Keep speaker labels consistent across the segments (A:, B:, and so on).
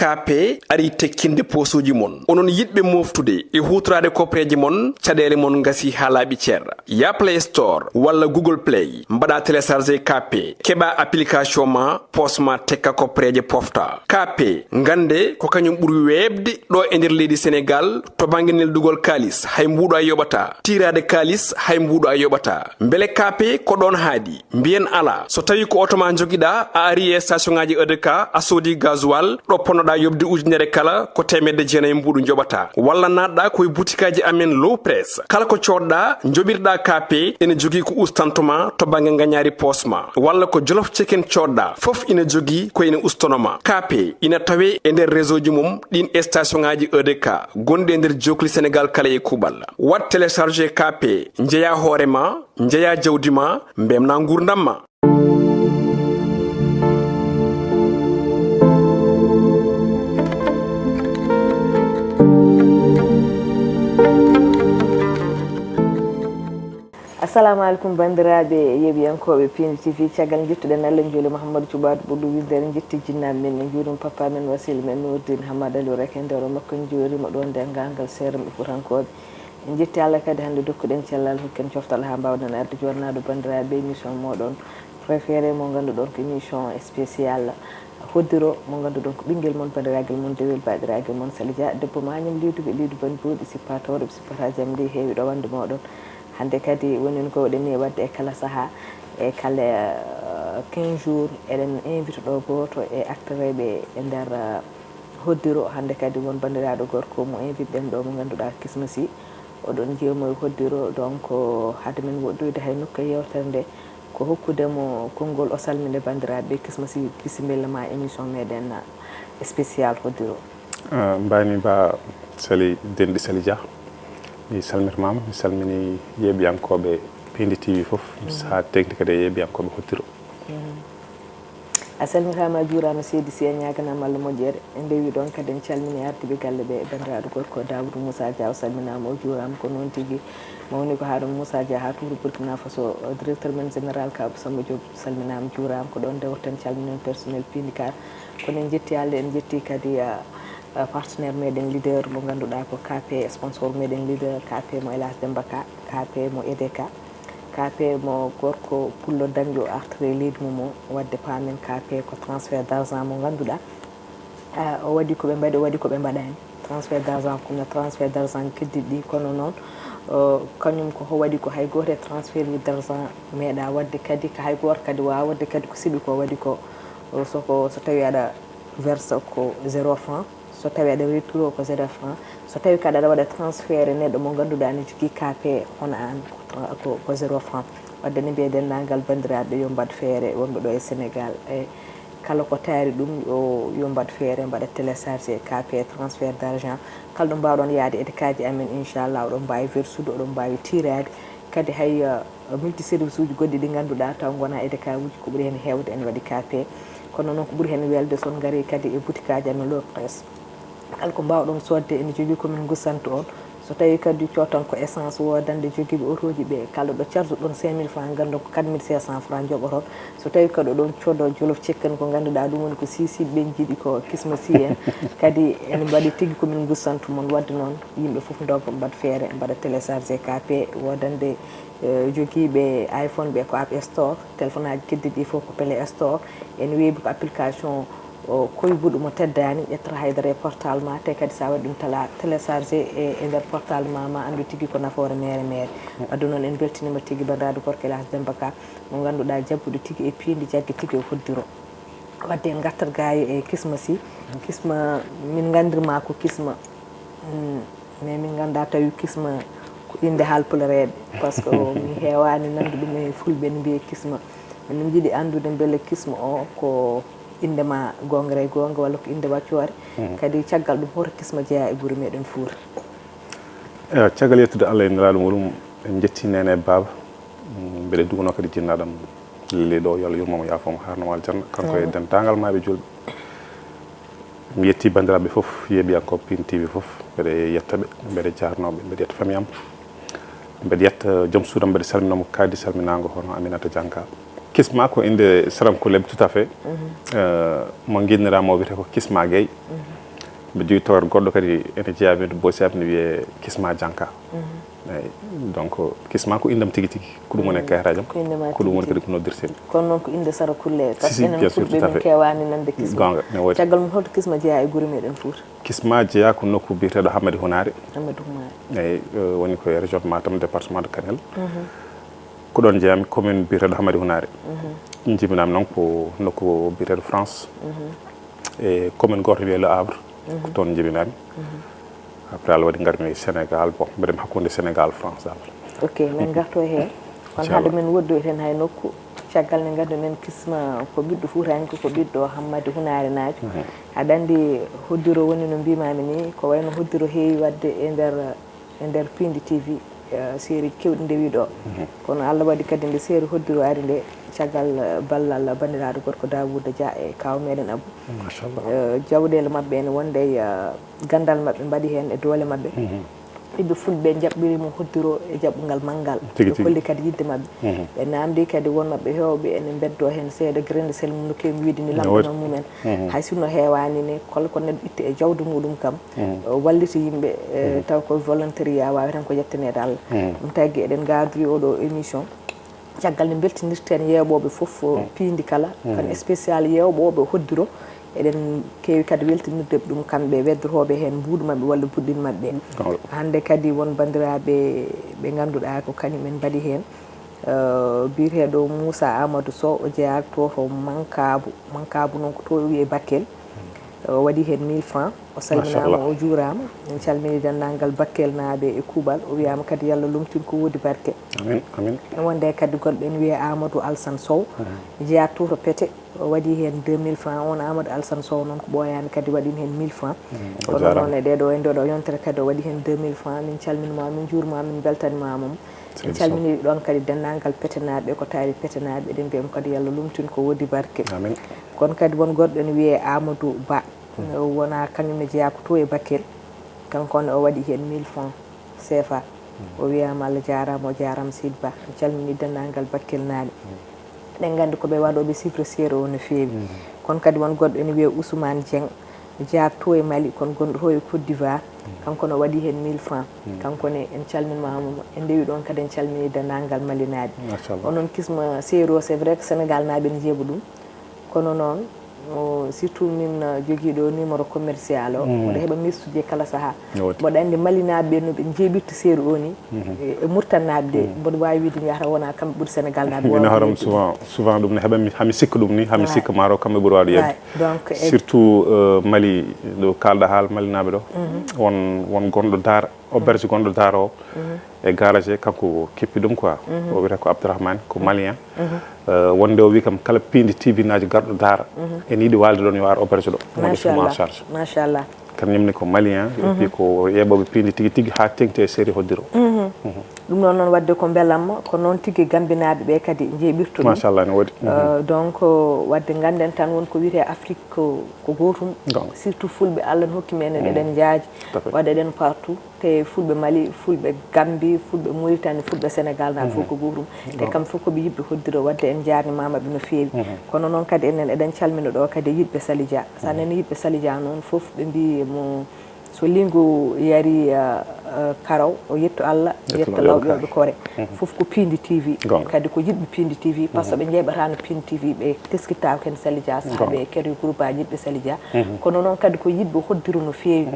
A: KP ari tekkinde posuji mon onon yidbe moftude e hutrade kopreji mon cadele mon ngasi halabi cerra ya Play Store walla Google Play mbada télécharger KP keba application ma posma tekka kopreje pofta KP ngande ko kanyum buri webde do e nder leydi Sénégal to banginel dugol kalis hay mbudo ay yobata tirade kalis hay mbudo ay yobata mbele KP ko don haadi mbien ala so tawi ko otoma jogida a ari e station ngaji EDK a sodi gasoil do ponoda yobdi ujunere kala ko temedde jeena mbudu jobata walla nadda koy boutikaji amen low press kala ko codda jobirda KP ene jogi ko ustantoma to bange nganyari posma walla ko jolof chicken codda fof ina jogi ko ina ustonoma KP ina tawe e nder réseau ji mum din station ngaji EDK gonde nder jokli Sénégal kala e kubal wat télécharger KP njeya horema njeya jawdima mbemna ngurdamma.
B: assalamu alaikum bandiraɓe yeɓiyankoɓe Piindi TV caggal jettuɗen Allah joli Mouhamadou Thioubadou ɓurɗo widdere jetti jinnaɓe men en juurum papa men wasila men Nurdine Hamad Aliou rek e nder o makko en joorima ɗon dengalngal seeram ɓe futankoɓe en jetti Allah kadi hannde dokkuɗen cellal hokken coftal ha mbawɗen arde jonnado bandiraɓe émission moɗon préféré mo ganduɗon ko émission spécial hoddiro mo ganduɗon ko ɓinguel moon bandiraguel moon dewel baɗiraguel moon Sali Dia debbo mañum liduɓe lidu bani boɗi sippatoɗo ɓe sippata jaam ndi heewi ɗo wande moɗon hande kadi wonin ko waɗani wadde e kala saaha e kala 15 jours eɗen invité ɗo goto e acteur ɓe e nder hoddiro hande kadi won bandiraɗo gorko mo invité ɗen ɗo mo ganduɗa KISMA Sy oɗon jeemoy hoddiro donc hade men woɗɗoyde hay nokka yewtere nde ko hokkudemo konngol o salminde bandiraɓe KISMA Sy bisimilla ma émission meɗen spécial hoddiro
C: mbani ba Sali denɗi Sali Dia mi salmitimama mi salmini yeɓiyankoɓe Piindi TV fof ha tegdi kadi yeɓiyankoɓe hoddiro
B: a salmitama a juurama seydi Sy a ñaganama Allah moƴƴere en ndewi ɗon kadi en calmini ardiɓe galle ɓe bandiraɗo gorko Daoudou Moussa Dia o salminama o juurama ko noon tigui mawni ko haɗum Moussa Dia ha touro Burkina Faso directeur men général Kabou Samba Diop salminama juurama ko ɗon dewten calminen personnel Piindi Kar kono en jetti Allah en jetti kadi partenaire meɗen leader mo ganduɗa ko KP sponsor meɗen leader KP mo Elas Demba Ka KP mo EDK KP mo gorko pullo dañƴo artire leydi mum o wadde paamen KP ko transfert d' argent mo ganduɗa o waɗi koɓe mbaɗi o waɗi koɓe mbaɗani transfert d' argent kono transfert d' argent keddiɗi kono noon kañum ko waɗi ko hay goto e transfert ji d' argent meeɗa wadde kadi ko hay goto kadi wawa wadde kadi ko siiɓi ko waɗi ko so tawi aɗa verse ko 0 franc so tawi aɗa retour ko 0 franc so tawi kadi aɗa waɗa transféré neɗɗo mo ganduɗa ne jogui KP hono an ko 0 franc wadde ne mbiye dennangal bandiraɓe yo mbad feere wonɓe ɗo e Sénégal e kala ko taari ɗum yo mbad feere mbaɗa téléchargé KP transfert d' argent kala ɗo mbawɗon yaade ede kaji amen inchallah oɗon mbawi versude oɗon mbawi tirade kadi hay multi service uji goɗɗi ɗi ganduɗa taw gona ede ka uji ko ɓuuri hen hewde ene waɗi KP kono noon ko ɓuuri hen welde son gaari kadi e boutique aji amen low presse kala ko mbawɗon sodde ene jogui komin gussanto on so tawi kadi coton ko essence wodande joguiɓe autoji ɓe kala ɗo charge ɗon 5000 francs gandon ko 4500 francs joɓoton so tawi kadi ɗon coodo jolof cekken ko ganduɗa ɗum woni ko sisiɓe jiiɗi ko KISMA Sy en kadi ene mbaɗi tigui komin gussanto mon wadde noon yimɓe foof dogga mbaɗa feere mbaɗa téléchargé KP wodande joguiɓe iPhone ɓe ko App Store téléphone aji keddiɗi fof ko Play Store ene weebi ko application koye buɗo mo teddani ƴettata haydara e portal ma te kadi sa waɗi ɗum téléchargé e nder portal ma andu tigui ko nafoore mere mere wadde noon en beltinima tigui bandiraɗo gorko Elas Demba Ka mo ganduɗa jabbuɗo tigui e Piindi jaggue tigui e hoddiro wadde en gartat gayi e KISMA Sy KISMA min gandirma ko KISMA mais min ganda tawi KISMA ko inde haalpulareɓe par ce que mi hewani nandu ɗum e fulɓe ne mbiye KISMA min jiiɗi andude beele KISMA o ko indema gonga e gonga walla ko inde waccuware kadi caggal ɗum hoto KISMA jeeya e guure meɗen Fuuta
C: caggal yettude Allah e nelaɗo muɗum en jetti nene baba mbeɗe duguno kadi jinnaɗam leli ɗo yo Allah yurmomo yafomo harnamo aljanna kanko e dendagal maɓe julɓe mi yetti bandiraɓe foof yeeɓiyanko Piindi TV foof mbeɗe yettaɓe mbeɗe jarnoɓe mbeɗe yetta famille am mbeɗe yetta joom suudam mbeɗe salminamo kaddi salminago hono Aminata Dianka KISMA ko inde saranko leb tout à fait mo guinniramo wiyete ko KISMA Gueye mbe jogi tawar goɗɗo kadi ene jeeyaɓe to bossi ne wiye KISMA Dianka eyyi donc KISMA ko indam tigi tigi ko ɗum woni e kayitaji am ko ɗum woni kadi ko noddirtemi
B: kono noon ko inde sara kulle par ce que enen fulɓe min kewani nande KISMA
C: gonga ne woodi
B: caggal mum holto KISMA jeeya e guure meɗen Fouta
C: KISMA jeeya ko nokku biyeteɗo Hamadi Hunare
B: Amadou Hunare
C: eyyi woni koye région Matam département de Kanel ko ɗon jeeyami commune biyeteɗo Hamadi Hunare jibinami noon ko nokku biyeteɗo France e commune goto wiye Le Havre ko toon jibinami après Allah waɗi garmi Sénégal bon mbiɗen hakkude Sénégal France dal
B: ok min garto hen kono haade men woddoy ten hay nokku caggal ne gaddo men KISMA ko ɓiɗɗo Fuutanko ko ɓiɗɗo Hammadi Hunare naajo aɗa andi hoddiro woni no mbimami ni ko wayno hoddiro heewi wadde e nder Piindi TV série kewɗi ndewi ɗo kono Allah waɗi kadi nde série hoddiro ari nde caggal ballal bandiraɗo gorko Daouda Dia e kaw meɗen Abou machallah jawɗele mabɓe ene wonde gandal mabɓe mbaɗi hen e doole mabɓe ɓiɓɓe fulɓe jaɓɓirimo hoddiro e jaɓɓugal manggal ɓe kolli kadi yidde mabɓe ɓe namdi kadi won mabɓe hewɓe ene beddo hen seeɗa grande sel mum no kewi wiide ni lamɗono mumen hay sinno hewani ni kala ko neɗɗo itti e jawdi muɗum kam wallita yimɓe taw ko volontariat wawi tan ko yettanede Allah ɗum tagui eɗen gadori oɗo émission caggal nde beltinirten yewɓoɓe foof Piindi kala kan spécial yewɓoɓe hoddiro eɗen kewi kadi weltinirde ɗum kamɓe weddoroɓe hen mbuuɗu mabɓe walla buɗɗin mabɓe hande kadi won bandiraɓe ɓe ganduɗa ko kañumen mbaɗi hen biyeteɗo Moussa Amadou Sow o jeeya to Mankabu noon ko to wiye Bakel waɗi hen 1000 francs o salminama o juurama en calmini denndangal Bakel naaɓe e kuuɓal o wiyama kadi yallah lumtin ko woodi barke
C: amin amin
B: wonde kadi gonɓe en wiye Amadou Alsane Sow jeeya to Pété o waɗi hen 2000 francs on Amadou Alsane Sow noon ko ɓooyani kadi waɗin hen 1000 francs kono noon e ɗeɗo e ndeɗo yontere kadi o waɗi hen 2000 francs min calminima min juurma min beltanimamamo en calmini ɗon kadi denndangal Pété naaɓe ko taari Pété naaɓe eɗen mbiyamo kadi yallah lumtin ko woodi barke amin kono kadi won goɗɗo en wiye Amadou Ba wona kañumne jeeya ko to e Bakel kankone o waɗi hen 1000 francs CFA o wiyama Allah jarama o jarama Sidi Ba en calmini denndangal Bakel naaɓe eɗen gandi koɓe waɗoɓe chiffre sére o no fewi kono kadi won goɗɗo ene wiye Ousmane Dieng jeeyat to e Mali kono gonɗo to e Côte d'Ivoire kankone o waɗi hen 1000 francs kankone en calminimamo en ndewi ɗon kadi en calmini denndangal Mali naaɓe onon KISMA série o c'est vrai que Sénégal naaɓe ne jeeɓa ɗum kono noon surtout min jogui ɗo numéro commercial o mboɗo heeɓa messuje e kala saaha mboɗo andi malinaɓe no ɓe jeeɓirta série o ni e murtannaɓe de mboɗo wawi wiide yahata wona kamɓe ɓuuri Sénégal naɓe
C: ina horam souvent ɗum ne heeɓami hami sikka ɗum ni hami sikka maaro kamɓe ɓuuri wawde yebde
B: donc
C: surtout Mali ɗo kalɗa haal malinaɓe ɗo won gonɗo Daara auberge gonɗo Daara o e garage kanko keppi ɗum quoi o wiyata ko Abdourahmane ko malien wonde o wi kam kala Piindi TV naji garɗo Daara en yiiɗi walde ɗon yo ar auberge ɗo wonde suma charge
B: machallah
C: kañumne ko malien et puis ko yeɓoɓe Piindi tigui tigui ha tengti e série hoddiro
B: ɗum noon noon wadde ko beelamma ko noon tigui gambinaɓe ɓe kadi jeeɓirto ɗum
C: machallah ne waɗi
B: donc wadde ganden tan wonko wiyete Afrique ko gotum surtout fulɓe Allah ne hokki men eɗen jaaji wadde eɗen partout te fulɓe Mali fulɓe Gambie fulɓe Mauritanie fulɓe Sénégal naɓe fof ko gotum te kamɓe fof koɓe yiɗɓe hoddiro wadde en jarnimamaɓe no fewi kono noon kadi enen eɗen calmina ɗo kadi yiɗɓe Sali Dia sa nani yiɗɓe Sali Dia noon foof ɓe mbi mo so lingu yari karaw o yetto Allah yetto lawƴoɓe kore foof ko Piindi TV kadi ko yiɗɓe Piindi TV par ce que ɓe jeeɓatano Piindi TV ɓe teskittama ken Sali Dia saaɓe keeɗo groupe aji yiɗɓe Sali Dia kono noon kadi ko yiɗɓe hoddiro no fewi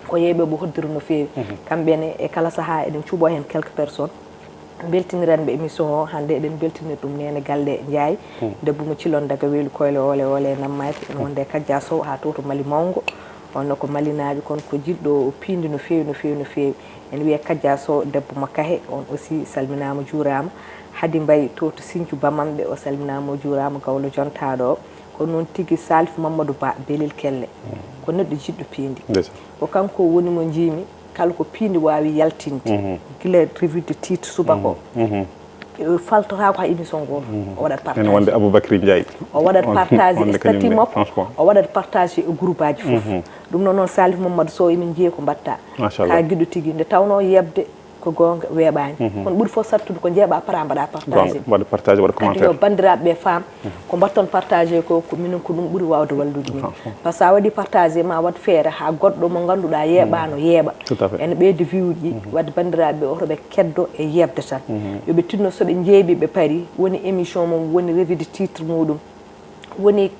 B: ko yeeɓeɓe hoddiro no fewi kamɓene e kala saaha eɗen cuuɓo hen quelques personnes beltiniranɓe émission o hande eɗen beltinir ɗum nene galle Ndiaye debbo mo cilon daga weelu koyle ole nammaki en wonde Kadja Sow ha to Mali mawgo onno ko malinaɓe kono ko jiɗɗo Piindi no fewi no fewi no fewi en wiye Kadja Sow debbo Makahe on aussi salminama juurama Hadi Mbaye to Sinthiou Bamamɓe o salminama juurama gawlo jontaɗo o ko noon tigui Salif Mamadou Ba Belil Kelle ko neɗɗo jiɗɗo Piindi ko kanko woni mo jiimi kala ko Piindi wawi yaltinde guila revue de titre subako faltata ko ha émission goto o waɗat partage
C: wonde Aboubacry Ndiaye
B: o waɗat partage statut makko o waɗat partage e groupe aji foof ɗum noon noon Salif Mamadou Sow emin jiiye ko mbatta ka guiɗo tigui nde tawno yebde ko gonga weeɓani kono ɓuuri fof sattude ko jeeɓa para mbaɗa partagé
C: waɗa commentaire
B: yo bandiraɓe ɓe faam ko mbatton partagé ko minen ko ɗum ɓuuri wawde wallude min par ce que sa waɗi partagé ma waɗ feere ha goɗɗo mo ganduɗa yeeɓano yeeɓa ene ɓeyde view ji wadde bandiraɓe otoɓe keddo e yebde tan yoɓe tinno soɓe jeeɓi ɓe paari woni émission mum woni revue de titre muɗum woni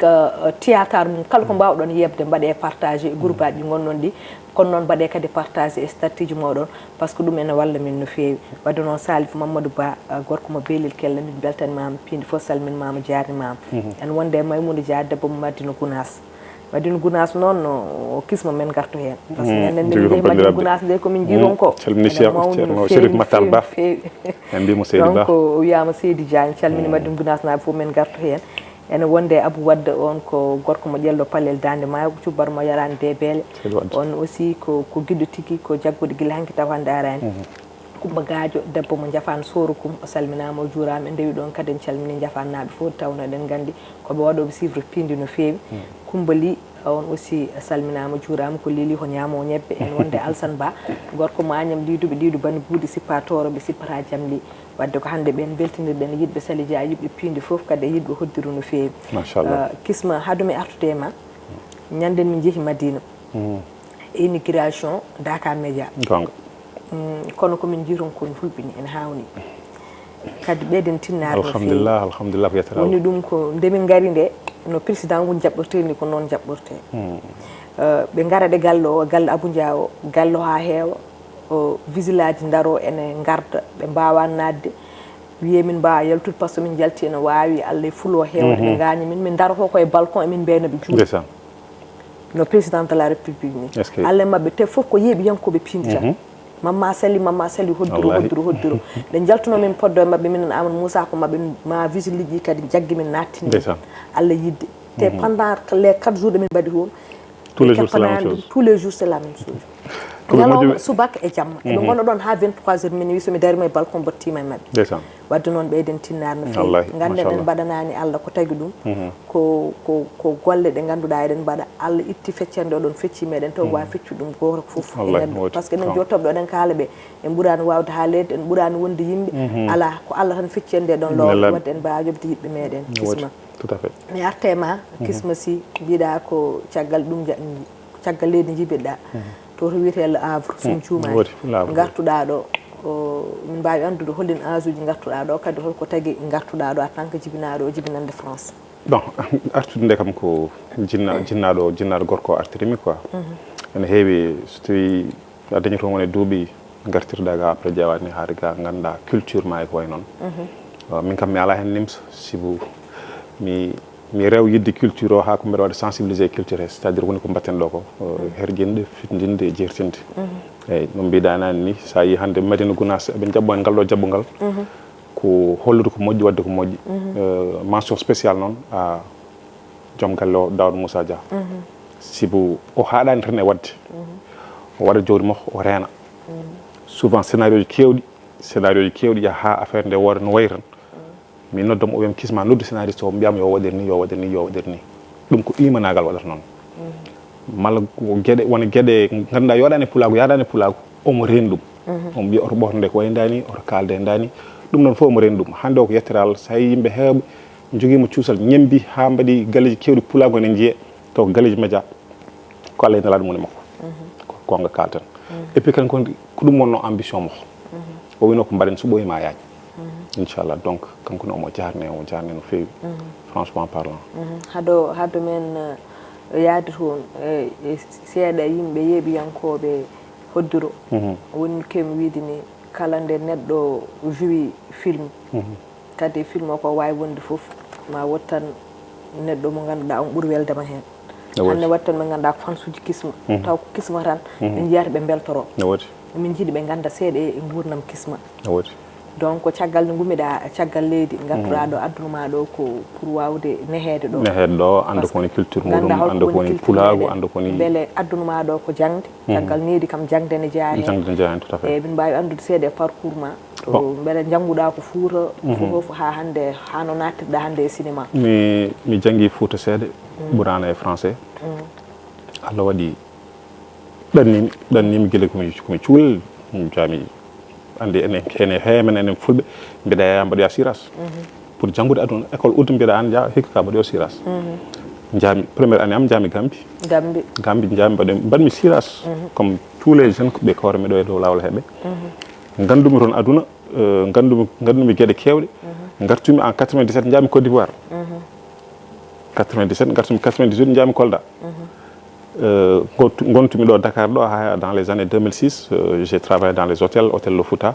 B: théâtre mum kala ko mbawɗon yebde mbaɗe partagé e groupe aji ɗi gonnon ɗi kono noon mbaɗe kadi partagé e statut ji moɗon par ce que ɗum ene walla min no feewi wadde noon Salif Mamadou Ba gorko mo beelel kella min beltanimama Piindi fof salminimama jarnimama en wonde Maymouna Dia debbo mo Madina Gounas Madina Gounas noon o kisma men garto hen par ce que ñanden nde min jeehi Madina Gounas nde komin jiiron ko
C: calmini ceerno Chérif Matal Ba en mbimo Seydi Ba
B: donc o wiyama Seydi Dia en calmini Madina Gounas naaɓe fof men garto hen ene wonde Abou Wadde on ko gorko mo ƴello Palel Dande Maayo cubbar mo yarani Debele on aussi ko guiɗo tigui ko jaggude guila hanki taw hande arani Kumba Gadio debbo mo jafan Sorukum o salminama o juurama en dewi ɗon kadi en calmini jafannaɓe fof tawno eɗen gandi koɓe waɗoɓe suivre Piindi no fewi Kumba Ly on aussi salminama juurama ko Lili ko ñaamo ñebbe en wonde Alsane Ba gorko mo Agnam liduɓe ɗiɗo bani buuɗi sippatoroɓe sippata jaam li wadde ko hande ɓen beltinirɗen yiɗɓe Sali Dia yiɗɓe Piindi fof kadi e yiɗɓe Hoddiru no fewi machallah Kisma haadumi artude ma ñanden min jeehi Madina immigration Dakar Média kono komin jiiron kon fulɓini en hawni kadi ɓeyden tinnade
C: alhamdulillah alhamdulillah ko yetara
B: woni ɗum ko ndemin gari nde no président woni jaɓɓorte ni ko noon jaɓɓorte ɓe ngaraɗe galle o galle Abou Dia o galle o ha heewa o vigilage daro ene garda ɓe mbawa nadde wiye min mbawa yaltude par ce que min jalti ene wawi Allah e fulo hewde ɓe gañi min daroto koye balcon emin mbiyanoɓe juuɗe no président de la république ni Allah mabɓe te foof ko yeeɓi yankoɓe Piindi tan mamma sali hoddiro ɓe jaltunomin poddo e mabɓe minen Amadou Moussa ko mabɓe ma vigile ji kadi jaggi min nattini Allah yidde te pendant les 4 jours ɗe min mbaɗi toon tous les jours c'est la même chose ñalawma subaka e jamma eɓe gona ɗon ha 23 heures min wi somi darima e balcon bottima e mabɓe wadde noon ɓeyden tinnare no fewi ganden en mbaɗanani Allah ko tagui ɗum ko golle ɗe ganduɗa eɗen mbaɗa Allah itti feccande oɗon fecci meɗen taw wawi feccu ɗum goto foof par ce que enen jottoɓe ɗen kaala ɓe en ɓuurani wawde haalede en ɓuurani wonde yimɓe ala ko Allah tan feccande ɗon lowɗo wadde en mbawa jobde yiɓɓe meɗen Kisma
C: tout à fait
B: mi arta ma Kisma si mbiɗa ko caggal ɗum caggal leydi jibiɗɗa to wiyete Le Havre sum cuumani gartuɗa ɗo min mbawi andude hollin âge uji gartuɗa ɗo kadi holko tagui gartuɗa ɗo en tant que jibinaɗo o jibinande France
C: bon artude nde kam ko jinnaɗo gorko artirimi quoi ene heewi so tawi a dañi toon wone duuɓi gartirɗa ga après ƴewani haade ga ganduɗa culture ma e ko way noon min kam mi ala hen nimsa sibu mi rew yidde culture o ha ko mbeɗa waɗa sensibilisé culture he c' est à dire woni ko mbatten ɗo ko herjinde fitjinde e jertinde eyyi no mbiɗa nani ni sa yi hande Madina Gounas eɓe jaɓɓo en ngal ɗo jaɓɓogal ko hollude ko moƴƴi wadde ko moƴƴi mention spéciale noon a joom galle o Daouda Moussa Dia sibu o haɗani tan e wadde o waɗa jawdi makko o reena souvent scénario ji kewɗi ya ha affaire nde woda no wayi tan mi noddom o wiyam Kisma noddu scénariste o mbiyam yo waɗir ni ɗum ko imanagal waɗata noon malla gueɗe wona gueɗe ganduɗa yoɗani pulago omo reeni ɗum omo mbiya oto ɓotode ko wayndani oto kalde ndani ɗum noon fof omo reeni ɗum hande o ko yettere Allah so tawi yimɓe heewɓe joguima cuusal ñembi ha mbaɗi galleji kewɗi pulago ne jiiye taw ko galleji média ko Allah e nelaɗo mum e makko ko gonga kalten et puis kadi ko ɗum wonno ambition makko o wino ko mbaɗen so ɓoyima yaaji inchallah donc kanko ne omo jarne no fewi franchement parlant
B: haado men yaade toon seeɗa yimɓe yeeɓiyankoɓe Hoddiro woni kemi wiide ni kala nde neɗɗo joui film kadi film o ko wawi wonde foof ma wottan neɗɗo mo ganduɗa on ɓuuri weldema hen hande wattan ɓe ganduɗa ko fansuji Kisma taw ko Kisma tan ɓe jiyata ɓe beltoro min jiiɗi ɓe ganda seeɗa e gurdam Kisma donc caggal nde gummiɗa caggal leydi gartuɗa ɗo addunuma ɗo ko pour wawde nehede ɗo
C: anda kowoni culture muɗum anda kowoni pulago anda kowoni
B: beele addunuma ɗo ko jangde caggal needi kam jangde ne jaari
C: tout à fait
B: eyyi min mbawi andude seeɗa e parcours ma to beele jangguɗa ko Fouta fof ha hande hano nattirɗa hande e cinéma
C: mi janggui Fouta seeɗa ɓurana e français Allah waɗi ɗannimi guila komi cuulel jami andi ene heemen enen fulɓe mbiɗa yaya mbaɗoya siras pour janngude aduna école udde mbiɗa an jaa hikka ka mbaɗoya siras jaami première année am jaami Gambie jaami mbaɗmi siras comme tous les jeunes ko ɓe kawre miɗo e dow lawol heɓe gandumi toon aduna gandumi gueɗe kewɗe gartumi en 97 jaami Côte d'Ivoire 97 gartumi 98 jaami Kolda gontumi ɗo Dakar ɗo dans les années 2006 j'ai travaillé dans les hôtels Le Fouta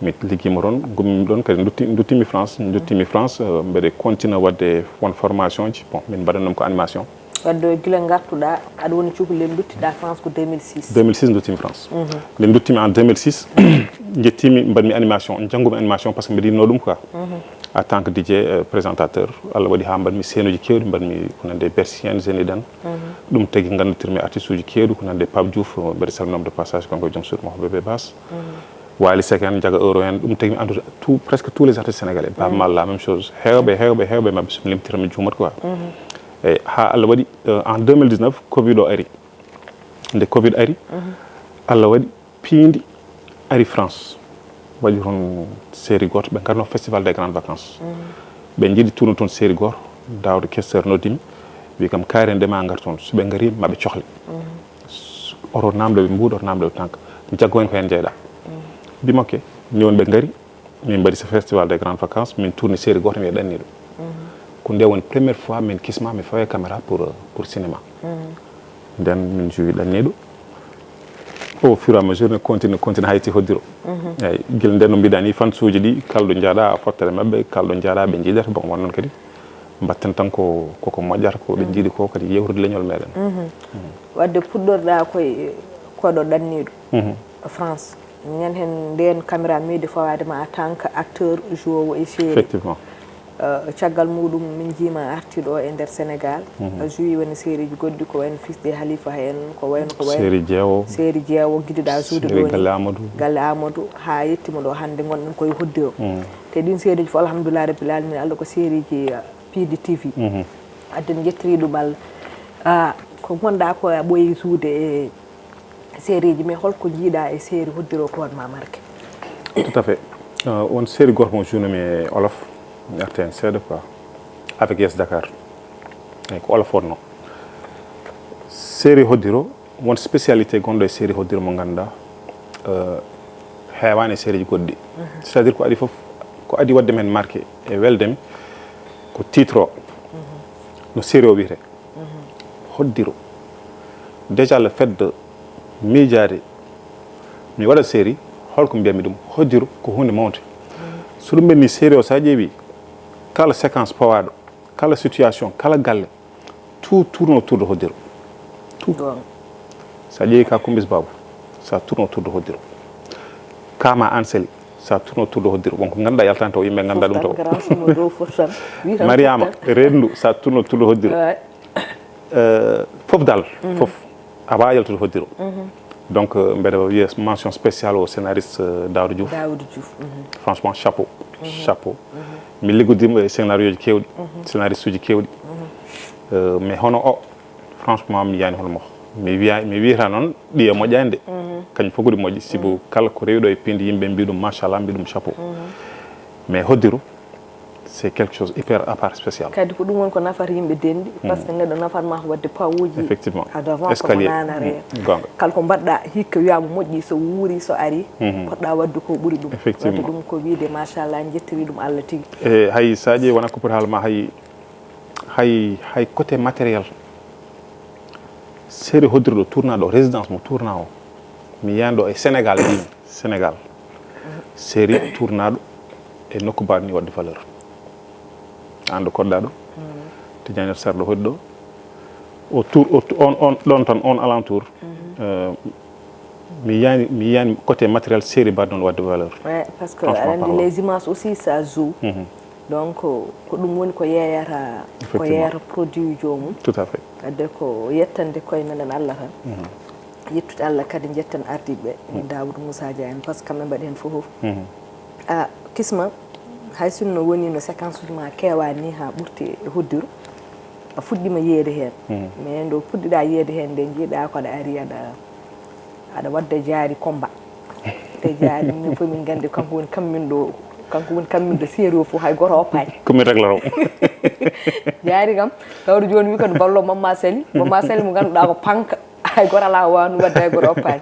C: mi ligguima toon gummimi ɗon kadi duttimi France mbeɗe continue wadde won formation ji bon min mbaɗan ɗum ko animation
B: wadde gila gartuɗa aɗa woni cukalel duttiɗa France ko
C: 2006 duttimi France nde duttimi en 2006 jettimi mbaɗmi animation janggumi animation par ce que mbiɗa yinno ɗum quoi en tant que DJ présentateur Allah waɗi ha mbaɗmi scénuji kewɗi mbaɗmi ko nande Bersienne Zéniden ɗum tagui gandutirmi artiste uji kewɗi ko nande Pape Diouf mbeɗa salminamo de passage kanko joom suudu makko bébé basse Wali Seck en Jaga Euro en ɗum tagui mi andude presque tous les artistes sénégalais Baba Mal la même chose hewɓe mabɓe somi limtira mi juumat quoi eyyi ha Allah waɗi en 2019 Covid o ari nde Covid ari Allah waɗi Piindi ari France waɗi toon série goto ɓe garno festival des grandes vacances ɓe jiiɗi tourne toon série goto Daouda Kester noddimi wi kam kaari ndema gar toon so ɓe gaari maɓe cohle oto namde ɓe mbuuɗ oto namde ɓe tanka jaggo hen ko hen jeyɗa mbima ok ni woni ɓe gaari min mbaɗi ce festival des grandes vacances min tourne série goto mi ɗanni ɗum ko nde woni première fois min kisma mi fawe caméra pour cinéma nden min joui ɗanniɗo au fur et à mesure ne continue hayti hoddiro eyyi guila nden no mbiɗa ni fansuji ɗi kalɗo jaaɗa a fottere mabɓe kalɗo jaaɗa ɓe jiiɗata bon won noon kadi mbatten tan koko moƴƴata ko ɓe jiiɗi ko kadi yewrude leñol meɗen
B: wadde puɗɗorɗa koɗo ɗanniɗo France ñan hen nden caméra miide fawadema en tant que acteur joueur e série
C: effectivement
B: caggal muɗum min jiima artiɗo e nder Sénégal joui woni série ji goɗɗi ko wayno Fils de Halifa en ko wayno série jeewo guidiɗa joude ɗo galle Amadou ha yettima ɗo hande gonɗen koye Hoddiro te ɗin série ji fof alhamdoulillahi rabbil alamin Allah ko série ji Piindi TV adden jettiri ɗumal ko gonɗa ko a ɓooyi suude e série ji mais holko jiiɗa e série Hoddiro ko wonma marqué
C: tout à fait on série goto mo journumi e Olof mi arti hen seeɗa quoi avec Yes Dakar eyyi ko Olof wonno série Hoddiro won spécialité gonɗo e série Hoddiro mo ganduɗa heewani e série ji goɗɗi c' est à dire ko adi foof ko adi wadde men marqué e weldemi ko titre o no série o wiyete Hoddiro déjà le fait de miijade mi waɗa série holko mbiyatmi ɗum Hoddiro ko hunde mawde so ɗum ɓenni série o sa ƴeewi kala séquence pawaɗo kala situation kala galle tout tourne autour de Hoddiro tout sa ƴeewi ka Kumbis Babou ça tourne autour de Hoddiro kama Anseli ça tourne autour de Hoddiro wonko ganduɗa yaltani taw yimɓe ganduɗa ɗum taw Mariama rendu ça tourne autour de Hoddiro fof dal fof a wawa yaltude Hoddiro donc mbeɗa wiya mention spéciale au scénariste Daouda Diouf franchement chapeau mi liggodima e scénario ji kewɗi scénariste uji kewɗi mais hono o franchement mi yiyani hono makko mi wiyata noon ɗi e moƴƴani de kañum fof koɗi moƴƴi sibu kala ko rewiɗo e Piindi yimɓe mbi ɗum machallah mbi ɗum chapeau mais Hoddiro c'est quelque chose hyper à part spécial
B: kadi ko ɗum woni ko nafata yimɓe dendi par ce que neɗɗo nafatma ko wadde pawuji
C: effectivement
B: escalier gonga kala ko mbaɗɗa hikka wiyama moƴƴi so wuuri so ari poɗɗa wadde ko ɓuuri ɗum wadde ɗum ko wiide machallah jettiri ɗum Allah tigui
C: e hay sa ƴeewi wona ko pour haalma hay côté matériel série Hoddiro ɗo tourna ɗo résidence mo tourna o mi yiyani ɗo e Sénégal Sénégal série tournaɗo e nokku mbaɗo ni wadde valeur an ɗo koɗɗa ɗo Tidiane Sarr ɗo hoɗi ɗo autour on ɗon tan on alentour mi yiyani côté matériel série mbaɗo noon wadde valeur
B: par ce que aɗa andi les images aussi ça joue donc ko ɗum woni ko yeeyata produit jomum
C: tout à fait
B: wadde ko yettande koye menen Allah tan yettude Allah kadi jettan ardiɓe Daoudou Moussa Dia en par ce que kamɓe mbaɗi hen fof Kisma hay sinno woni no séquence uji ma kewani ni ha ɓurti e Hoddiro a fuɗɗima yeede hen mais ndo puɗɗiɗa yeede hen nde jiiɗa ko aɗa ari aɗa wadda jaari combat wiyete jaari min fof min gandi kanko woni kammin ɗo série o fof hay goto oppaani
C: komi régla ro
B: jaari kam tawde joni wi kadi ballo mamma sali mo ganduɗa ko panka hay goto ala wawno wadde hay goto oppaani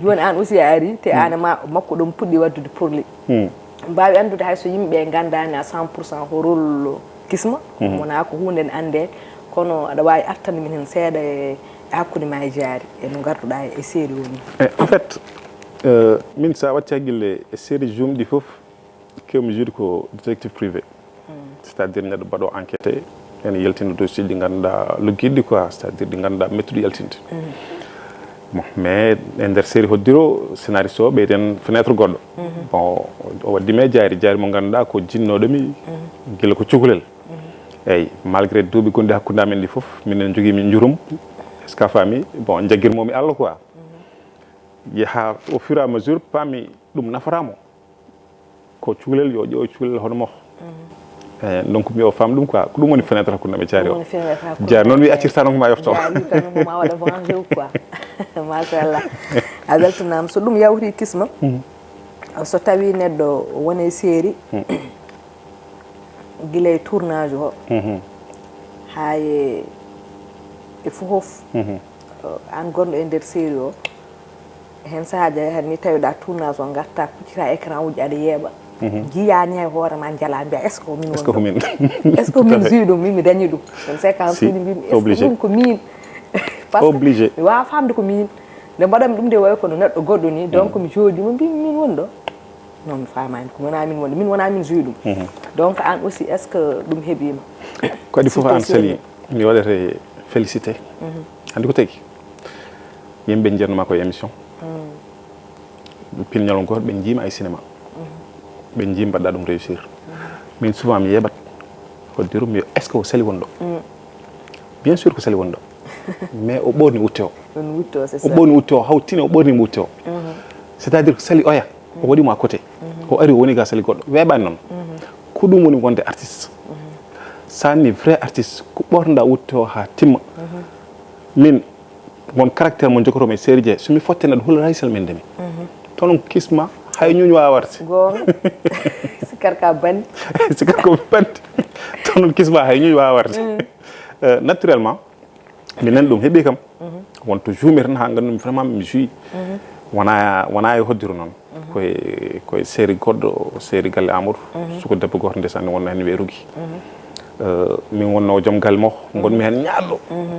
B: joni an aussi a ari te an makko ɗum puɗɗi waddude porli mbawi andude hay so yimɓe gandani à 100% ko rôle kisma wona ko hunde ne ande kono aɗa wawi artande min hen seeɗa e hakkude ma e jaari e no garduɗa e série o ni
C: en fait min sa watti haqqille e série jum ɗi foof kewmi juude ko détective privé c'est à dire neɗɗo mbaɗo enquêté ene yaltina dossier ɗi ganduɗa logguiɗɗi quoi c'est à dire ɗi ganduɗa mettuɗi yaltinde bon mais e nder série hoddiro scénariste o ɓeyden fenêtre goɗɗo bon o waddime jaari mo ganduɗa ko jinnoɗomi guila ko cukalel eyyi malgré duuɓi gonɗi hakkude amen ɗi foof minen jogui min jurum est ce que a faami bon jagguirmomi Allah quoi yaha au fur et à mesure paami ɗum nafaramo ko cukalel yo ƴeewo cukalel hono makko donc mi o faam ɗum quoi ko ɗum woni fenêtre hakkude amen jaari o jaari noon wi accirta noon ko ma yofto
B: ma waɗa vengé quoi machallah a weltanama so ɗum yawti kisma so tawi neɗɗo woni série guila e tournage o ha e fof an gonɗo e nder série o hen saahaji hay ni tawiɗa tournage o garta kuccita écran uji aɗa yeeɓa jiyani hay hoore ma jala mbiya est ce que ko min won est ce que min jui ɗum min mi dañi ɗum ɗum séquence uji mbimi est ce que ɗum ko min par ce que mi wawa famde ko min nde mbaɗami ɗum de way kono neɗɗo goɗɗo ni donc mi jooɗima mbimi min woni ɗo non mi famani ko wona min wonde min wona min jui ɗum donc an aussi est ce que ɗum heeɓima
C: ko adi foof an sali mi waɗete félicité andi ko tagi yimɓe jeernoma koye émission pilñol goto ɓe jiima ay cinéma ɓe jii mbaɗɗa ɗum réussir min souvent mi yeɓat hoddiro mi est ce que o sali wonɗo bien sûr ko sali wonɗo mais o ɓorni wutte o o ɓorni wutte o hawtini o ɓornimo wutte o c' est à dire ko sali oya o waɗimo à côté o ari o woni ga sali goɗɗo weeɓani noon ko ɗum woni wonde artiste sanni vrai artiste ko ɓornoɗa wutte o ha timma min won caractére mo jogoromi e série je somi fotte neɗɗo hulata hay salmindemi toon kisma hay ñuñ wawa warde
B: goonga sikar ka bandi
C: sikar ko bandi toon kisma hay ñuñ wawa warde naturellement minen ɗum heeɓi kam wonto juumi tan ha gandumi vraiment mi jui wona e hoddiro noon koye série goɗɗo série galle amadou suko debbo goto ndesan wonno hen wiye rugui min wonno joom galle makko gonmi hen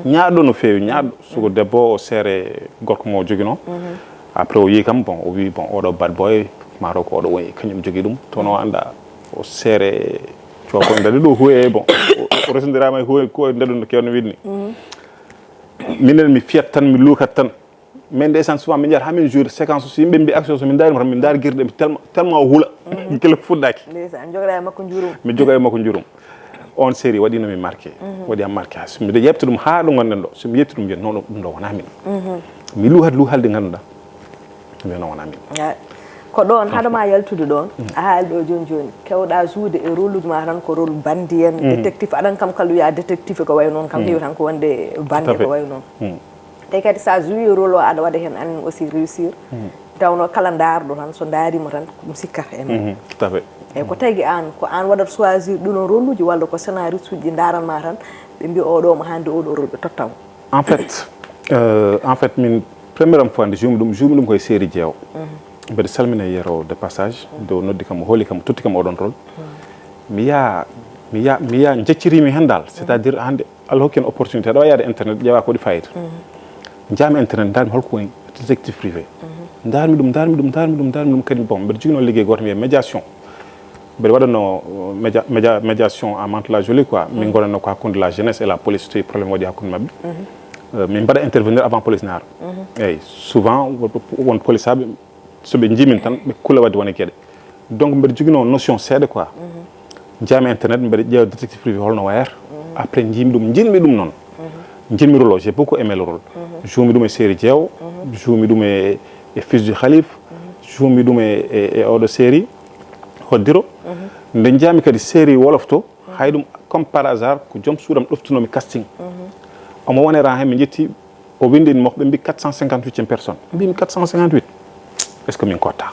C: ñaaɗo no feewi ñaaɗo suko debbo o seere gorko mo joguino après o yi kam bon o wi bon oɗo bad boy maro ko oɗo woni kañum jogui ɗum toon o anda o seere coko dadi ɗo huuye bon o resondirama e huuye ko ndaɗum no kewno widni minen mi fiyat tan mi luukat tan mais ndeysaan souvent min jiyata ha min jour séquence so yimɓe mbi action so min daarima tan min daari guirɗe tellement o huula gila fuɗɗaki mi joga e makko juurum on série waɗino mi marqué waɗi am marqué ha somi yebta ɗum ha ɗo gonɗen ɗo somi yetti ɗum wiya non ɗum ɗo wona min mi luuhat luuhalde ganduɗa mi non wona min
B: ko ɗon haɗama yaltude ɗon a haali ɗo joni joni kewɗa juude e rôle uji ma tan ko rôle bandi en détective aɗan kam kala wiya détective ko way noon kam heewi tan ko wonde bande ko way noon te kadi sa joué rôle o aɗa waɗa hen annen aussi réussir tawno kala darɗo tan so daarima tan ɗum sikkata en
C: tout à fait
B: eyyi ko tagui an ko an waɗat choisir ɗuno rôle uji walla ko scénariste uji ɗi daranma tan ɓe mbi oɗo mo hande oɗo rôle ɓe tottamo
C: en fait min première fois nde juumi ɗum koye série jeewo mbeɗa salmina yeero de passage do noddi kam o hooli kam o totti kam oɗon rôle mi yaa jeccirimi hen dal c' est à dire hande Allah hokki en opportunité aɗa wawi yaade internet ƴeewa ko waɗi fayida jaami internet darmi holko woni détective privé darmi ɗum kadi bon mbeɗa jogui noon ligguey goto wiye médiation mbeɗa waɗano médiation à Mantes la Jolie quoi min gonanno ko hakkude la jeunesse et la police so tawi probléme waɗi hakkude mabɓe min mbaɗa intervenir avant police ne ara eyyi souvent won police aɓe soɓe jimin tan ɓe kula wadde wona gueɗe donc mbeɗa jogui noon notion seeɗa quoi jaami internet mbeɗa ƴeewa détective privé holno wayata après jiimi ɗum jinmi ɗum noon jinmi rôle o j'ai beaucoup aimé le rôle juumi ɗum e série jeewo juumi ɗum e fils du khalife juumi ɗum e oɗo série hoddiro nde jaami kadi série wolof to hay ɗum comme par hasard ko joom suuɗam ɗoftunomi casting omo wone ran hen mi jetti o windini makko ɓe mbi 458e personne mbimi 458 est ce que min kotta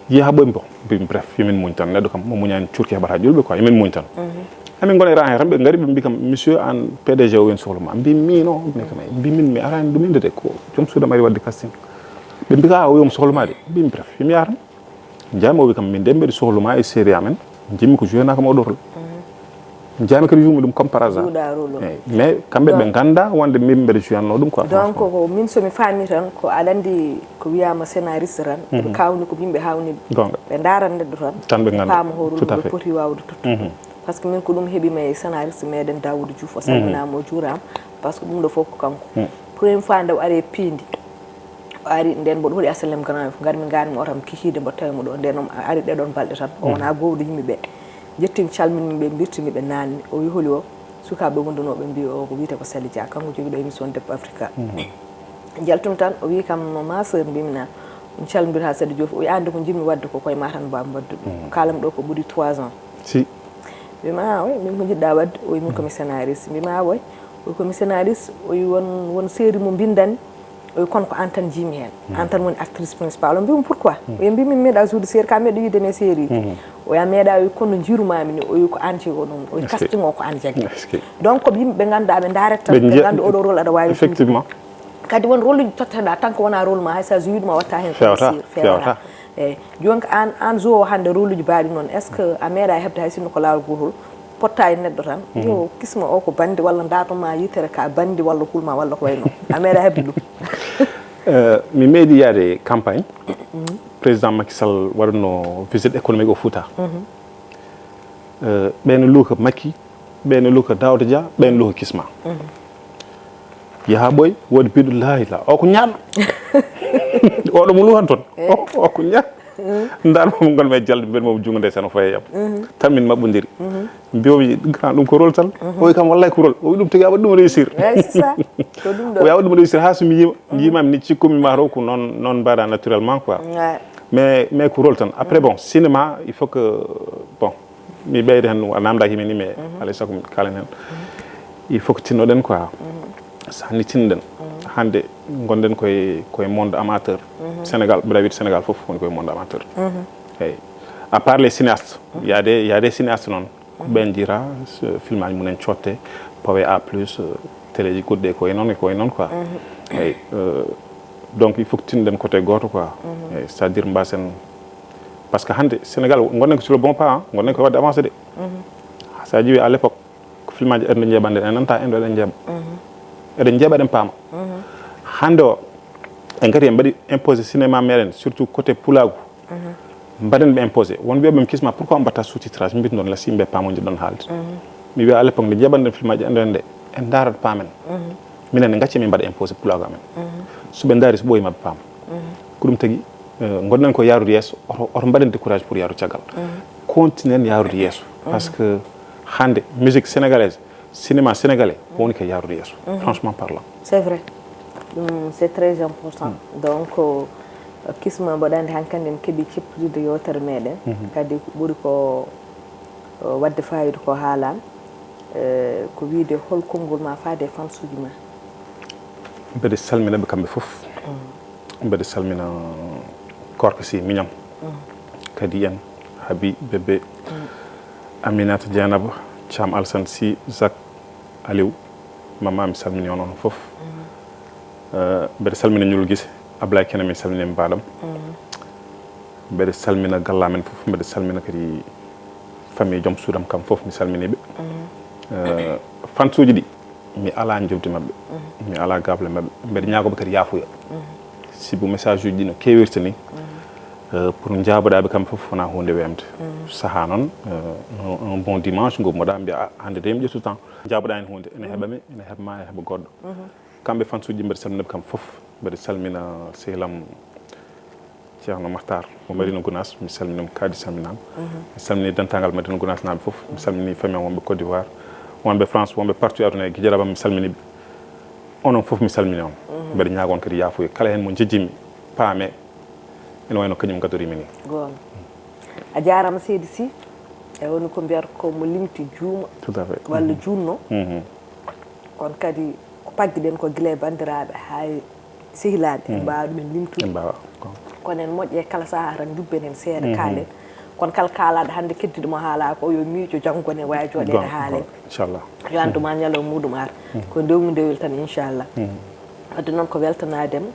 C: ya boy mbo bref yemin muñ tan neddo kam mo muñani curki habata julbe quoi yemin muñ tan amin gone ran rambe ngari be mbikam monsieur an PDG o wen sohluma mbi mi no ne kam mbi min mi arani dum indede ko jom suuda mari wadde casting be mbika o yom sohluma de mbi bref yim yaram jami o kam min dembe sohluma e série amen jimmi ko jouer nakam o dorol jami kadi yumudum comme par hasard mais kambe be ganda wonde min be jouanno dum quoi
B: donc ko min so mi fami tan ko alandi ko wiyama scénariste ran be kawni ko bimbe hawni be daran neddo tan
C: be ganda
B: tout à fait poti wawde tutto parce que min ko dum hebi may scénariste meden Daoud Diouf o salminama o juuram parce que dum do fokko kanko premier fois ndaw are Piindi ari nden bo hodi asalem grand ngar mi ngani mo otam kikide mbo tawmo do nden ari de don balde tan o wona gowdo yimbe be jettim calmini be birtimi be nanni o wi holi o sukabe wondonobe mbi o ko wiite ko Sali Dia kanko jogi do émission Debbo Africa jaltum tan o wi kam ma sœur mbimina on calmbira Sadi Diouf o ande ko jimmi wadde ko koy matan ba mbaddu kalam do ko budi 3 ans
C: si
B: bima o min ko jidda wadde o min ko mi scénariste bima o ko mi scénariste o won série mo bindani o kon ko antan jimi hen antan mon actrice principale on bim pourquoi o yimbi min meda joudi série ka medo yide me série o ya meda o kono jirumami ni o ko anti o non o casting o ko an jaggi donc ko yimbe ganda be direct be ganda o do rôle ada wawi
C: effectivement
B: kadi won rôle totta tan ko wona rôle ma hay sa joudi ma watta hen
C: fewta
B: jonka an zo hande rôle ji baadi non est ce que a meda hebde hay sino ko lawol gotol potta e neddo tan yo kisma o ko bandi walla datuma yitere ka bandi walla kulma walla ko wayno a meda hebde dum
C: mi meedi yaade campagne président Macky Sall warno visite économique au Fouta ben luka Macky ben luka Daouda Dia ben luka Kisma yaha boy wodi bidu la ila o ko nyaal o do mu luhan ton o ko nyaal ndar mom gon me jalde ben mom jungande sen fay yam tamin mabondiri biomi grand dum ko rol tan o kam wallahi ko rol o dum tigi abad dum réussir
B: c'est ça to dum do
C: o yaw dum réussir ha sumi yimam ni ci komi maro ko non bada naturellement quoi mais ko rol tan après bon cinéma il faut que bon mi beyde hen namda himini mais alay sakum kalen hen il faut que tinoden quoi sa ni tinden hande gonden koy monde amateur Sénégal Brésil Sénégal fof woni koy monde amateur à part les cinéastes il y a des cinéastes non ben dira filmage munen ciotte pawe A+ télé godde ko non quoi donc il faut que tinden côté goto quoi c'est-à-dire mbasen parce que hande Sénégal gonden ko sur le bon pas gonden ko wadde avancer de sa jiwi à l'époque filmage erde njebande en nanta endo den jeb eden jebaden pama hande o en gati en mbaɗi imposé cinéma meɗen surtout côté pulagu mbaɗen ɓe imposé won wiyaɓe mi kisma pourquoi on mbatta sous-titrage mbiti noon lasi yimɓe pamoji ɗon haalde mi wiya à l'époque nde jeɓanɗen film aji enden nde en darat pamen minen ne gacci min mbaɗa imposé pulagu amen soɓe daari so ɓooyi mabɓe paama ko ɗum tagui gonɗen ko yarude yesso oto mbaɗen décourage pour yarude caggal continuen yarude yesso par ce que hande musique sénégalaise cinéma sénégalais woni ko yarude yesso franchement parlant
B: c'est vrai c'est très important donc kisma mbaɗande hankandi en keeɓi cippude yewtere meɗen kadi ɓuri ko wadde fayida ko haalama ko wiide hol konngol ma faade fansuji ma
C: mbeɗe salminaɓe kamɓe fof mbeɗe salmina korka si miñam kadi en Habi bébé Aminata Dieynaba Thiam Alsane Sy Zac Aliou mama mi salmini on fof mbeɗe salmina ñul guise Ablaye Kene mi salmini mbaɗam mbeɗe salmina gallamen fof mbeɗe salmina kadi famille joom suudam kam fof mi salminiɓe fansuji ɗi mi ala jewdi mabɓe mi ala gable mabɓe mbeɗe ñagoɓe kadi yaafuya sibu message uji ɗi no kewirta ni pour jaboɗaɓe kamɓe fof wona hunde wemde saaha noon un bon dimanche gommoɗa mbiya hande de mi ƴettu temps jaboɗa hen hunde ene heɓami ene heɓma ene heɓa goɗɗo kamɓe fansuji mbeɗe salminaɓe kamɓe fof mbeɗe salmina sehlam ceerno Mahtar mo Madina Gounass mi salminimo kadi salminama mi salmini dentagal Madina Gounass naɓe fof mi salmini famille wonɓe Côte d'Ivoire wonɓe France wonɓe partout aduna e guijarabam mi salminiɓe onon fof mi salmini on mbeɗe ñaago on kadi yaafuya kala hen mo jejjimi paame ene wayno kañum gadorimi ni
B: gonga a jarama seydi Sy e woni ko mbiyata ko mo limti juuma
C: tout à fait
B: walla junno on kadi ko pagguiɗen ko guila e bandiraɓe hay sehilaɓe en mbawa ɗumen limtude
C: en mbawa
B: konen moƴƴe kala saha tan jubbenen seeɗa kaalen kono kala kaalaɗo hannde keddiɗo mo haala ko yo miijo janngo ne wawi jooɗede haalen
C: inchallah
B: yo anduma ñalo muɗum ar ko ndewmu ndewel tan inchallah wadde noon ko weltanadema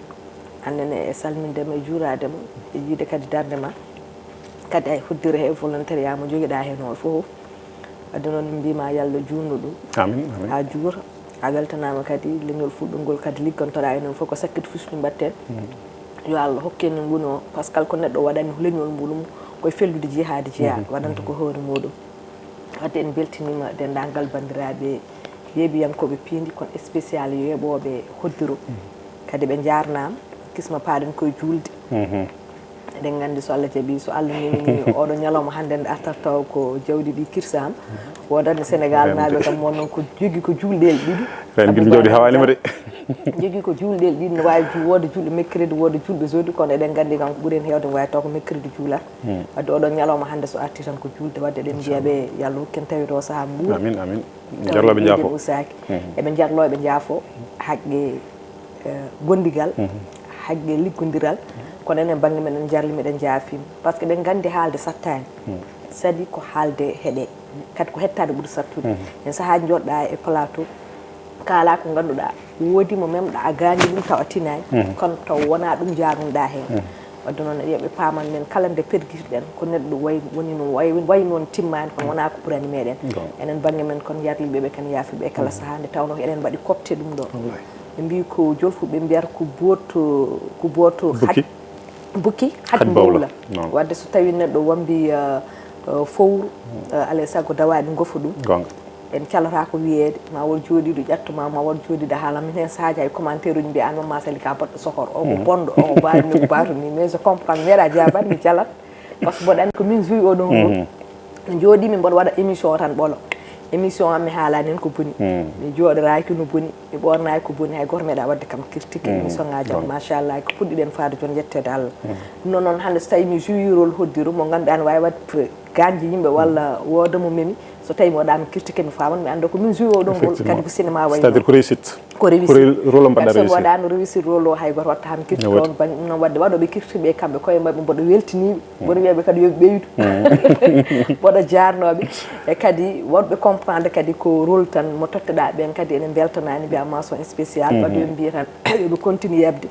B: annene e salmindema e juuradema e yiide kadi darde ma kadi ay hoddire he volontariat mo joguiɗa hen o fof wadde noon min mbima yo Allah junno ɗum
C: amin
B: ha juura a weltanama kadi leñol fuɗɗongol kadi liggantoɗa enen fof ko sakkiti fusni mbatten yo Allah hokken en nguni o par ce que kala ko neɗɗo waɗani leñol muɗum koye fellude jihade jeeya waɗanta ko hoore muɗum wadde en beltinima dendagal bandiraɓe yeeɓiyankoɓe Piindi kono spécial yeeɓoɓe hoddiro kadi ɓe jarnama kisma paaɗen koye julde eɗen gandi so Allah jaaɓi so Allah newini oɗo ñalawma hande nde artat taw ko jawdi ɗi kirsama wodande Sénégal naaɓe kam mon noon ko jogui ko julɗel ɗiɗi
C: ren guila jawdi hawalima de
B: jogui ko julɗel ɗiɗi ne wawi wooda julɗo mercredi wooda julɗo jeudi kono eɗen gandi kam ko ɓuuren hewde wawi taw ko mercredi juulat wadde oɗo ñalawma hande so arti tan ko julde wadde eɗen jiyaɓe yo Allah hokken tawito saaha mbuur
C: amin amin jarloɓe jaafo
B: usaki eɓe jarloɓe jaafo haqqe gondigal haqqe liggodiral kono enen banggue men en jarli meɗen jaafima par ce que ɗen gandi haalde sattani sadi ko haalde heeɗe kadi ko hettade ɓuuri sattude en saahaji joɗɗa e plateau kala ko ganduɗa woodi mo memɗa a gañi ɗum taw a tinani kono taw wona ɗum jarnuɗa hen wadde noon yoɓe paman men kala nde perguitoɗen ko neɗɗo woni noon wayi noon timmani kono wona ko ɓurani meɗen enen banggue men kono jarliɓeɓe kan yaafiɓe kala saaha nde tawno eɗen mbaɗi copte ɗum ɗo ɓe mbi ko jolfuɓe mbiyata ko boto bukki had mbowla wadde so tawi neɗɗo wambi fowru alay saago dawaɗi gofa ɗum en calata ko wiyeede ma won jooɗiɗo ƴettoma ma won jooɗiɗo haalam min hen saahaji ay commentaire uji mbiya an mamma sali ka baɗɗo sokor o ko bonɗo o ko mbawi mi ko batumi mais je comprends mi meeɗa jabat mi jalat par ce que mboɗo andi ko min joui oɗon ngol jooɗimi mboɗo waɗa émission tan ɓolo émission am mi haalani hen ko boni mi jooɗoraki no boni mi ɓornaki ko boni hay goto meeɗa wadde kam critique émission ngaji am machallah ko puɗɗiɗen faade joni yettede Allah ɗum noon hande so tawi mi joui rôle hoddiro mo ganduɗa ne wawi wadde ganji yimɓe walla wooda mo memi so tawi mi waɗama critique mi faman mi anda ko min joui oɗon ngol kadi ko cinéma wayi
C: c'est à dire ko réussite
B: ko réussite
C: rôle mbaɗa réussite
B: so waɗano réussite rôle o hay goto watta han critique on banggue ɗum noon wadde waɗoɓe critique ɓe kamɓe koye mabɓe mboɗo weltiniɓe mboɗo wiyaɓe kadi yoɓe ɓeydu mboɗo jarnoɓe e kadi wonɓe comprendre kadi ko rôle tan mo totteɗa ɓen kadi enen beltanani mbiya mention spécial wadde yoɓe mbiya tan yoɓe continue yebde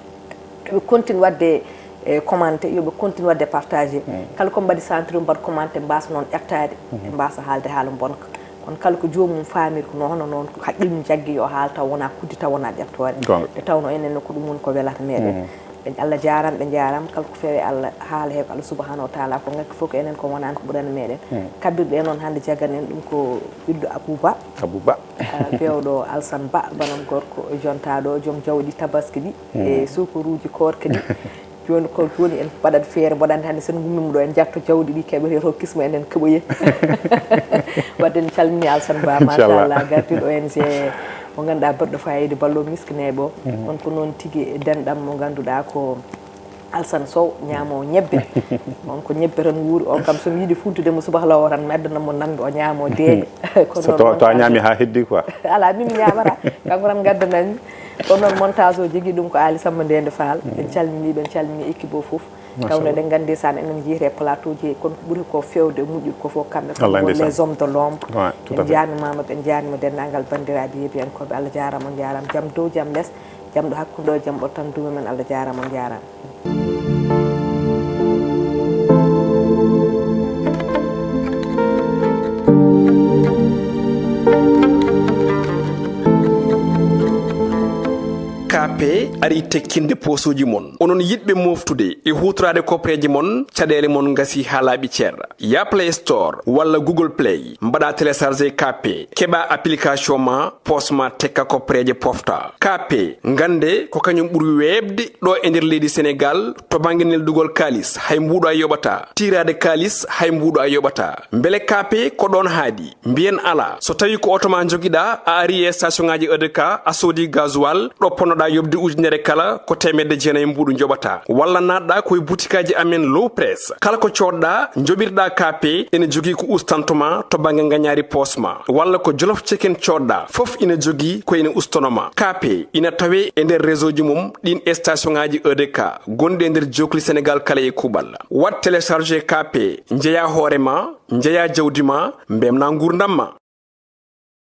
B: yoɓe continue wadde e commenté yoɓe continue wadde partagé kala ko mbaɗi centre mbaɗa commenté mbasa noon ƴettade e mbasa haalde haala bonka kono kala ko jomum famiri ko noon noon ko haqqilmum jaggi yo haal taw wona kuddi taw wona ƴettode e tawno enen ko ɗum woni ko welata meɗen Allah jarama ɓe jarama kala ko fewi Allah haala he ko Allah subahanahu wa taala ko ngakki fof ko enen ko wonani ko ɓurani meɗen kabbirɗe noon hande jaggan en ɗum ko ɓiɗɗo Abouba pewɗo Alsane Ba banam gorko jontaɗo joom jawɗi tabaski ɗi e sukaruji korka ɗi joni ko joni en mbaɗat feere mboɗante hannde sen gummima ɗo en jatto jawdi ɗi keɓete to kisma enen keɓoyen wadde en calmini Alsane Ba machallah gardiɗo ONG mo ganduɗa baɗɗo fayida ballo miskineɓe o on ko noon tigui denɗam mo ganduɗa ko Alsane Sow ñaamo ñebbe on ko ñebbe tan wuuri on kam somi yiiɗi funtudemo subaka law tan mi addanamo namde o ñaamo deeƴe
C: to a ñaami ha heddi quoi
B: ala mimi ñamata kanko tan gaddanami kono noon montage o jogui ɗum ko Ali Samba Ndende Fall en calminiɓe en calmini équipe o foof tawno eɗen gandi san enen jiite plateau ji kono ɓuuri ko fewde moƴƴude ko fof kamɓe ko les hommes de l'ombre en janimamaɓe en janima dendagal bandiraɓe yeebiyankoɓe Allah jarama on jarama jaam dow jaam less jaam ɗo hakkude o jaam ɓottan duumen Allah jarama on jarama
A: KP ari tekkinde posuji mon onon yidɓe moftude e hutorade kopreji mon caɗele mon gasi ha laaɓi ceerra ya Play Store walla Google Play mbaɗa téléchargé KP keɓa application ma posma tekka kopreje pofta KP gande ko kañum ɓuuri webde ɗo e nder leydi Sénégal to banggue neldugol kalis hay mbuɗo a yoɓata tirade kalis hay mbuɗo a yoɓata beele KP ko ɗon haadi mbiyen ala so tawi ko auto ma joguiɗa a ari e station ngaji EDK a soodi gasoil ɗo ponnoɗa yobde buddi ujunere kala ko temedde jeenayi mbuɗu joɓata walla natɗa koye butikaji amen low press kala ko coɗɗa joɓirɗa KP ene jogui ko ustantoma to banggue gagnari posma walla ko jolof chicken coɗɗa foof ina jogui ko ina ustonoma KP ina tawe e nder réseau ji mum ɗin station ngaji EDK gonɗi e nder jokli sénégal kala e kuɓal wat téléchargé KP jeeya hoorema jeeya jawdima mbemna gurdamma